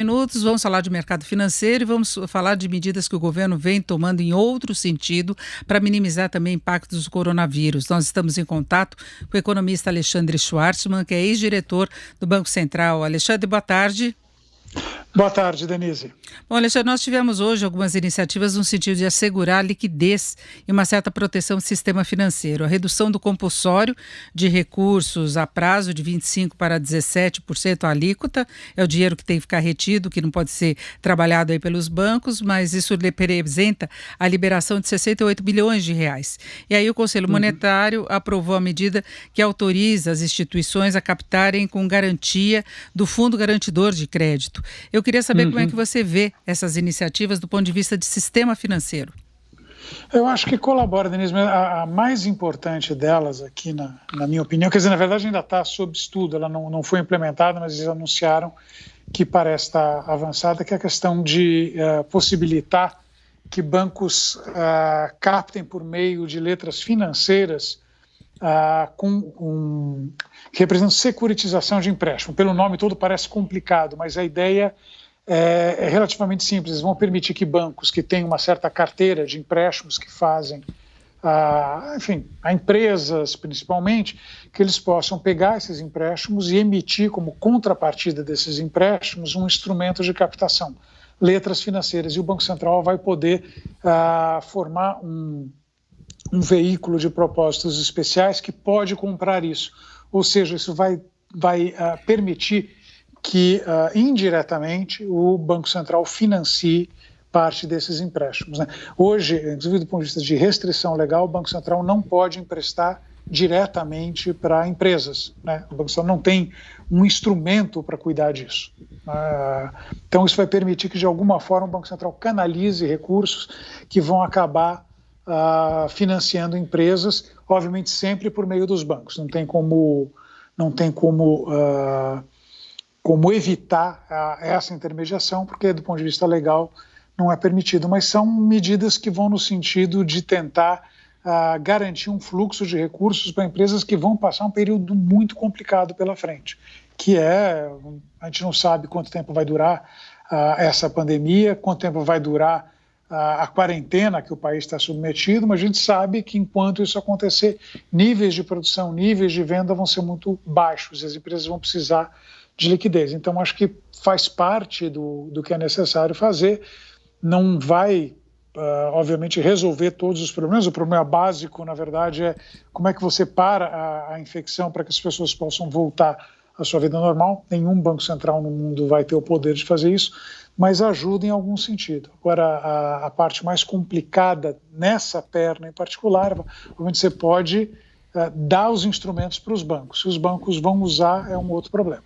Minutos, vamos falar de mercado financeiro e vamos falar de medidas que o governo vem tomando em outro sentido para minimizar também impactos do coronavírus. Nós estamos em contato com o economista Alexandre Schwartzman, que é ex-diretor do Banco Central. Alexandre, boa tarde. Boa tarde, Denise. Bom, Alexandre, nós tivemos hoje algumas iniciativas no sentido de assegurar liquidez e uma certa proteção do sistema financeiro. A redução do compulsório de recursos a prazo de 25% para 17% a alíquota é o dinheiro que tem que ficar retido, que não pode ser trabalhado aí pelos bancos, mas isso representa a liberação de 68 bilhões de reais. E aí o Conselho Monetário aprovou a medida que autoriza as instituições a captarem com garantia do Fundo Garantidor de Crédito. Eu queria saber como é que você vê essas iniciativas do ponto de vista de sistema financeiro. Eu acho que colabora, Denise. A mais importante delas aqui, na minha opinião, quer dizer, na verdade ainda está sob estudo, ela não foi implementada, mas eles anunciaram que parece estar avançada, que é a questão de possibilitar que bancos captem por meio de letras financeiras que representam securitização de empréstimo. Pelo nome todo parece complicado, mas a ideia é relativamente simples. Eles vão permitir que bancos que têm uma certa carteira de empréstimos que fazem, a empresas principalmente, que eles possam pegar esses empréstimos e emitir como contrapartida desses empréstimos um instrumento de captação, letras financeiras. E o Banco Central vai poder formar um veículo de propósitos especiais que pode comprar isso. Ou seja, isso vai permitir que, indiretamente, o Banco Central financie parte desses empréstimos, né? Hoje, inclusive do ponto de vista de restrição legal, o Banco Central não pode emprestar diretamente para empresas, né? O Banco Central não tem um instrumento para cuidar disso. Então, isso vai permitir que, de alguma forma, o Banco Central canalize recursos que vão acabar financiando empresas, obviamente sempre por meio dos bancos. Não tem como evitar essa intermediação, porque do ponto de vista legal não é permitido, mas são medidas que vão no sentido de tentar garantir um fluxo de recursos para empresas que vão passar um período muito complicado pela frente, a gente não sabe quanto tempo vai durar essa pandemia, quanto tempo vai durar a quarentena que o país está submetido, mas a gente sabe que enquanto isso acontecer, níveis de produção, níveis de venda vão ser muito baixos e as empresas vão precisar de liquidez. Então, acho que faz parte do que é necessário fazer. Não vai, obviamente, resolver todos os problemas. O problema básico, na verdade, é como é que você para a infecção para que as pessoas possam voltar à sua vida normal. Nenhum banco central no mundo vai ter o poder de fazer isso, mas ajuda em algum sentido. Agora, a parte mais complicada nessa perna em particular, obviamente você pode dar os instrumentos para os bancos. Se os bancos vão usar, é um outro problema.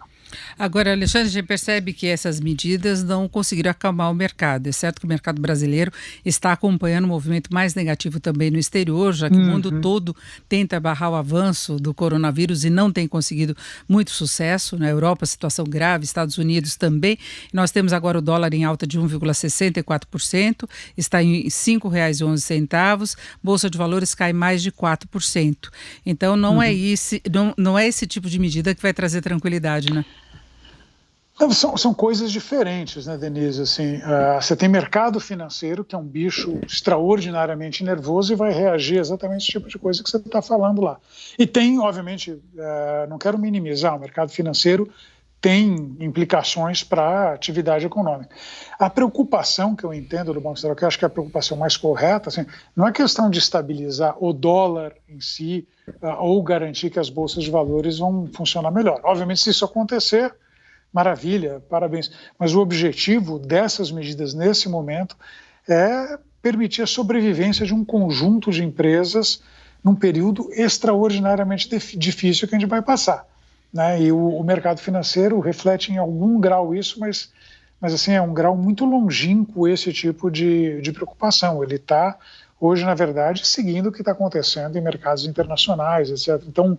Agora, Alexandre, a gente percebe que essas medidas não conseguiram acalmar o mercado. É certo que o mercado brasileiro está acompanhando um movimento mais negativo também no exterior, já que o mundo todo tenta barrar o avanço do coronavírus e não tem conseguido muito sucesso. Na Europa, situação grave, Estados Unidos também. Nós temos agora o dólar em alta de 1,64%, está em R$ 5,11, Bolsa de Valores cai mais de 4%. Então, não é esse tipo de medida que vai trazer tranquilidade, né? São coisas diferentes, né, Denise? Assim, você tem mercado financeiro, que é um bicho extraordinariamente nervoso e vai reagir exatamente esse tipo de coisa que você está falando lá. E tem, obviamente, não quero minimizar, o mercado financeiro tem implicações para a atividade econômica. A preocupação que eu entendo do Banco Central, que eu acho que é a preocupação mais correta, assim, não é questão de estabilizar o dólar em si ou garantir que as bolsas de valores vão funcionar melhor. Obviamente, se isso acontecer, maravilha, parabéns. Mas o objetivo dessas medidas nesse momento é permitir a sobrevivência de um conjunto de empresas num período extraordinariamente difícil que a gente vai passar, né? E o mercado financeiro reflete em algum grau isso, mas assim, é um grau muito longínquo esse tipo de preocupação. Ele está, hoje, na verdade, seguindo o que está acontecendo em mercados internacionais, etc. Então,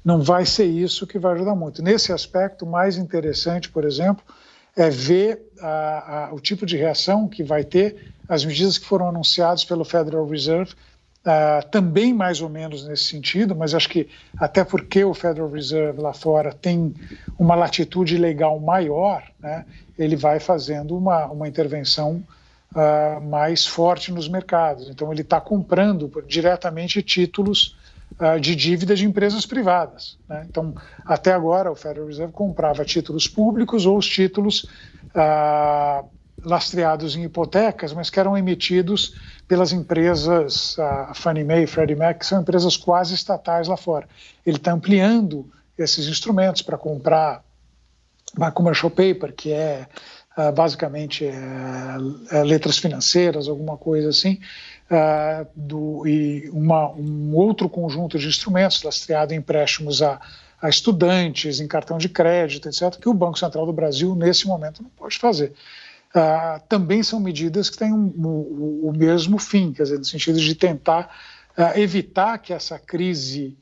não vai ser isso que vai ajudar muito. Nesse aspecto, mais interessante, por exemplo, é ver o tipo de reação que vai ter as medidas que foram anunciadas pelo Federal Reserve também mais ou menos nesse sentido, mas acho que até porque o Federal Reserve lá fora tem uma latitude legal maior, né, ele vai fazendo uma intervenção mais forte nos mercados. Então ele está comprando diretamente títulos de dívida de empresas privadas, né? Então, até agora, o Federal Reserve comprava títulos públicos ou os títulos lastreados em hipotecas, mas que eram emitidos pelas empresas Fannie Mae e Freddie Mac, que são empresas quase estatais lá fora. Ele está ampliando esses instrumentos para comprar uma commercial paper, que é basicamente letras financeiras, alguma coisa assim, e um outro conjunto de instrumentos lastreado em empréstimos a estudantes, em cartão de crédito, etc., que o Banco Central do Brasil, nesse momento, não pode fazer. Também são medidas que têm o mesmo fim, quer dizer, no sentido de tentar evitar que essa crise,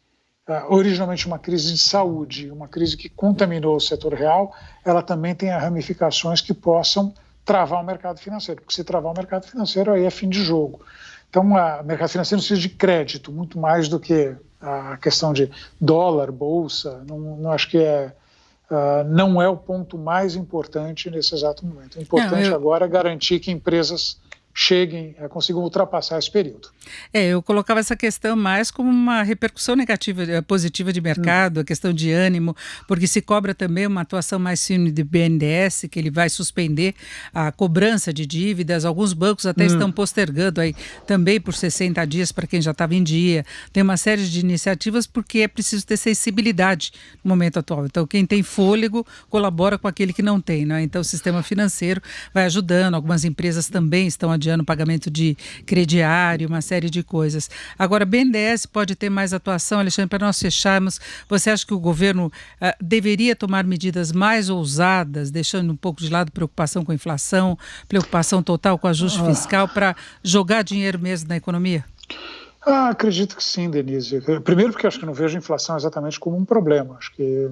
originalmente uma crise de saúde, uma crise que contaminou o setor real, ela também tenha ramificações que possam travar o mercado financeiro, porque se travar o mercado financeiro, aí é fim de jogo. Então, o mercado financeiro precisa de crédito, muito mais do que a questão de dólar, bolsa, não acho que não é o ponto mais importante nesse exato momento. O importante agora é garantir que empresas consigam ultrapassar esse período. Eu colocava essa questão mais como uma repercussão positiva de mercado, a questão de ânimo, porque se cobra também uma atuação mais firme do BNDES, que ele vai suspender a cobrança de dívidas. Alguns bancos até estão postergando aí também por 60 dias para quem já estava em dia. Tem uma série de iniciativas porque é preciso ter sensibilidade no momento atual. Então, quem tem fôlego colabora com aquele que não tem, né? Então, o sistema financeiro vai ajudando. Algumas empresas também estão adiando o pagamento de crediário, uma série de coisas. Agora, BNDES pode ter mais atuação, Alexandre, para nós fecharmos. Você acha que o governo deveria tomar medidas mais ousadas, deixando um pouco de lado preocupação com a inflação, preocupação total com o ajuste fiscal, para jogar dinheiro mesmo na economia? Acredito que sim, Denise. Primeiro porque acho que não vejo a inflação exatamente como um problema. Acho que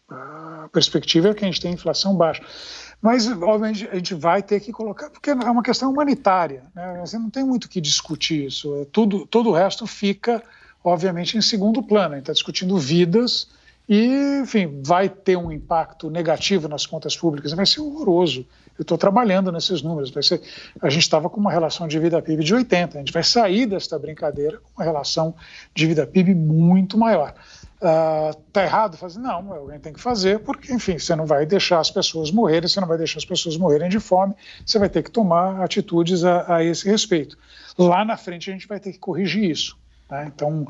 a perspectiva é que a gente tem inflação baixa. Mas, obviamente, a gente vai ter que colocar, porque é uma questão humanitária, né? Você não tem muito o que discutir isso. Todo o resto fica, obviamente, em segundo plano. A gente está discutindo vidas e, enfim, vai ter um impacto negativo nas contas públicas. Vai ser horroroso. Eu estou trabalhando nesses números. A gente estava com uma relação de dívida-PIB de 80. A gente vai sair desta brincadeira com uma relação de dívida-PIB muito maior. Está errado fazer? Não, alguém tem que fazer, porque, enfim, você não vai deixar as pessoas morrerem, você não vai deixar as pessoas morrerem de fome, você vai ter que tomar atitudes a esse respeito. Lá na frente a gente vai ter que corrigir isso, né? Então,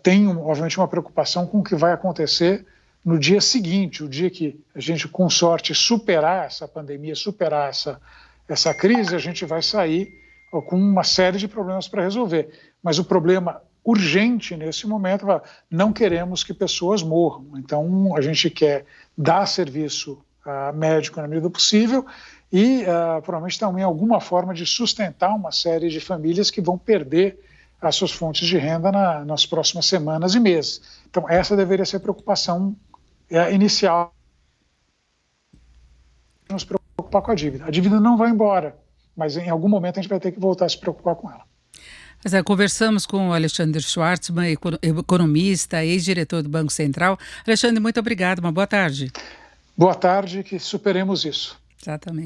tem, obviamente, uma preocupação com o que vai acontecer no dia seguinte, o dia que a gente, com sorte, superar essa pandemia, superar essa crise, a gente vai sair com uma série de problemas para resolver. Mas o problema urgente nesse momento, não queremos que pessoas morram. Então, a gente quer dar serviço médico na medida do possível e provavelmente também alguma forma de sustentar uma série de famílias que vão perder as suas fontes de renda nas próximas semanas e meses. Então, essa deveria ser a preocupação inicial. Nos preocupar com a dívida. A dívida não vai embora, mas em algum momento a gente vai ter que voltar a se preocupar com ela. Conversamos com o Alexandre Schwartzman, economista, ex-diretor do Banco Central. Alexandre, muito obrigado, uma boa tarde. Boa tarde, que superemos isso. Exatamente.